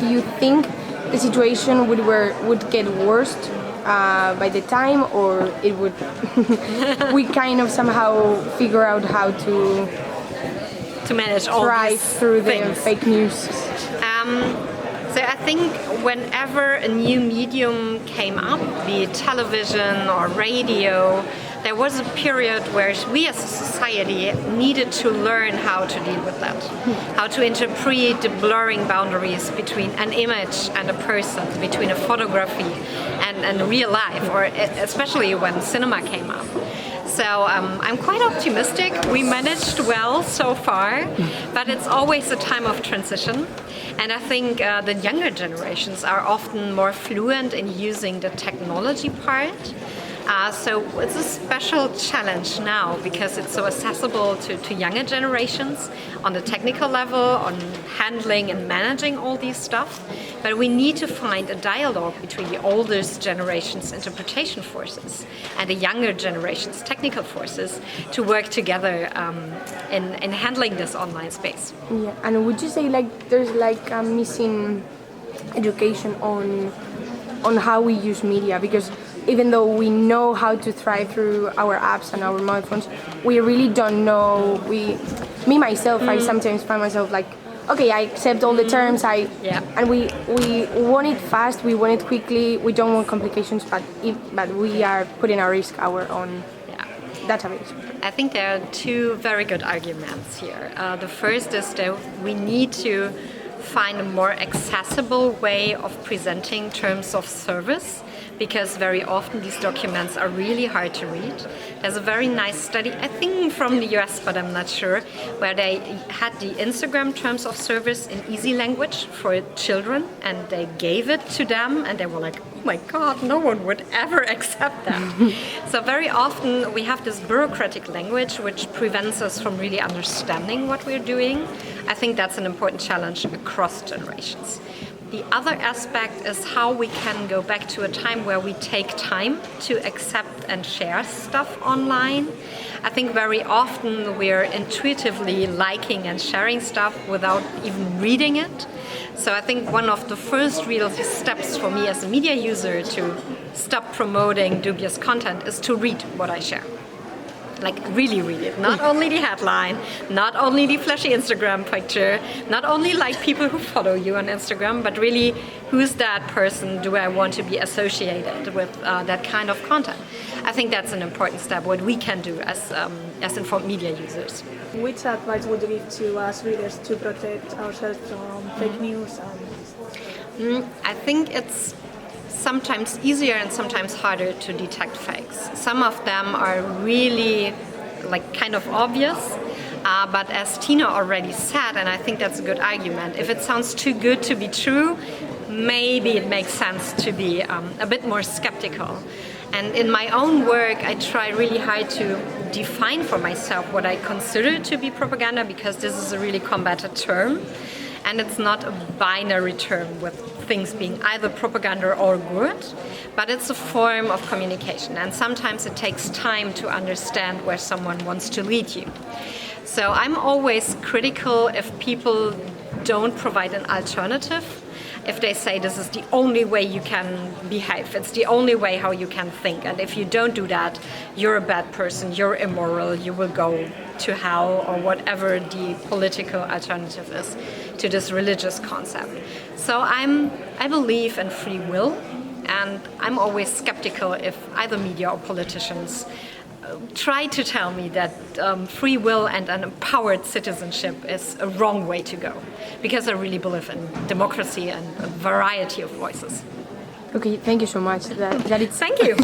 you think the situation would get worse by the time, or it would we kind of somehow figure out how to manage all thrive these through the things. fake news? So I think whenever a new medium came up, be it television or radio, there was a period where we as a society needed to learn how to deal with that, how to interpret the blurring boundaries between an image and a person, between a photography and real life, or especially when cinema came up. So I'm quite optimistic. We managed well so far, but it's always a time of transition. And I think the younger generations are often more fluent in using the technology part. So it's a special challenge now because it's so accessible to younger generations on the technical level, on handling and managing all these stuff. But we need to find a dialogue between the oldest generation's interpretation forces and the younger generation's technical forces to work together in handling this online space. Yeah, and would you say like there's like a missing education on how we use media? Because even though we know how to thrive through our apps and our mobile phones, we really don't know. Me myself, I sometimes find myself like, okay, I accept all the terms. And we want it fast. We want it quickly. We don't want complications, but we are putting at risk our own database. I think there are two very good arguments here. The first is that we need to find a more accessible way of presenting terms of service, because very often these documents are really hard to read. There's a very nice study, I think from the US, but I'm not sure, where they had the Instagram terms of service in easy language for children, and they gave it to them, and they were like, oh my God, no one would ever accept that. So very often we have this bureaucratic language which prevents us from really understanding what we're doing. I think that's an important challenge across generations. The other aspect is how we can go back to a time where we take time to accept and share stuff online. I think very often we're intuitively liking and sharing stuff without even reading it. So I think one of the first real steps for me as a media user to stop promoting dubious content is to read what I share. Like really read it, not only the headline, not only the flashy Instagram picture, not only like people who follow you on Instagram, but really who's that person, do I want to be associated with that kind of content. I think that's an important step, what we can do as informed media users. Which advice would you give to us readers to protect ourselves from fake news? I think it's sometimes easier and sometimes harder to detect fakes. Some of them are really like kind of obvious, but as Tina already said, and I think that's a good argument, if it sounds too good to be true, maybe it makes sense to be a bit more skeptical. And in my own work, I try really hard to define for myself what I consider to be propaganda, because this is a really combated term. And it's not a binary term with things being either propaganda or good, but it's a form of communication. And sometimes it takes time to understand where someone wants to lead you. So I'm always critical if people don't provide an alternative. If they say this is the only way you can behave, it's the only way how you can think, and if you don't do that, you're a bad person, you're immoral, you will go to hell, or whatever the political alternative is to this religious concept. So I believe in free will, and I'm always skeptical if either media or politicians try to tell me that free will and an empowered citizenship is a wrong way to go, because I really believe in democracy and a variety of voices. Okay, thank you so much. Thank you.